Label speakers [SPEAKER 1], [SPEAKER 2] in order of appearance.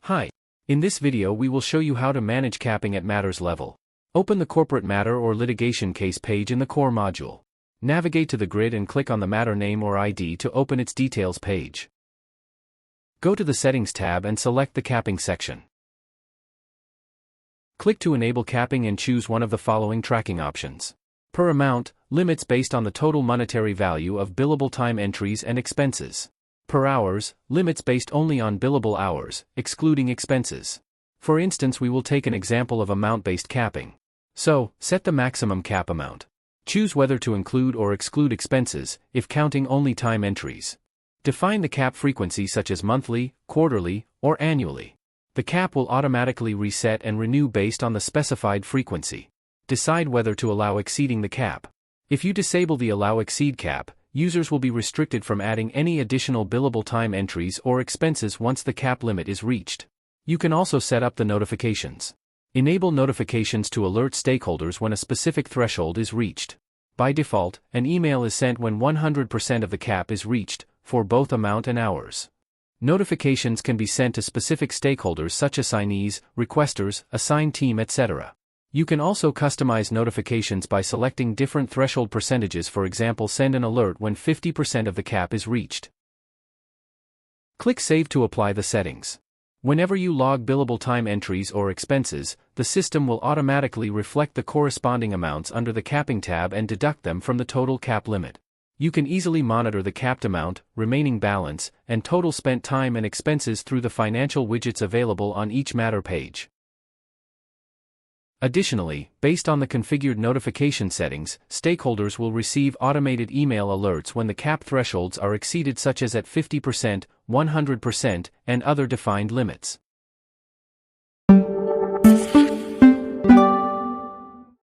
[SPEAKER 1] Hi. In this video we will show you how to manage capping at matters level. Open the corporate matter or litigation case page in the core module. Navigate to the grid and click on the matter name or ID to open its details page. Go to the Settings tab and select the Capping section. Click to enable capping and choose one of the following tracking options. Per amount, limits based on the total monetary value of billable time entries and expenses. Per hours, limits based only on billable hours, excluding expenses. For instance, we will take an example of amount-based capping. So, set the maximum cap amount. Choose whether to include or exclude expenses, if counting only time entries. Define the cap frequency such as monthly, quarterly, or annually. The cap will automatically reset and renew based on the specified frequency. Decide whether to allow exceeding the cap. If you disable the Allow Exceed cap, users will be restricted from adding any additional billable time entries or expenses once the cap limit is reached. You can also set up the notifications. Enable notifications to alert stakeholders when a specific threshold is reached. By default, an email is sent when 100% of the cap is reached, for both amount and hours. Notifications can be sent to specific stakeholders such as assignees, requesters, assigned team, etc. You can also customize notifications by selecting different threshold percentages, for example, send an alert when 50% of the cap is reached. Click Save to apply the settings. Whenever you log billable time entries or expenses, the system will automatically reflect the corresponding amounts under the Capping tab and deduct them from the total cap limit. You can easily monitor the capped amount, remaining balance, and total spent time and expenses through the financial widgets available on each matter page. Additionally, based on the configured notification settings, stakeholders will receive automated email alerts when the cap thresholds are exceeded, such as at 50%, 100%, and other defined limits.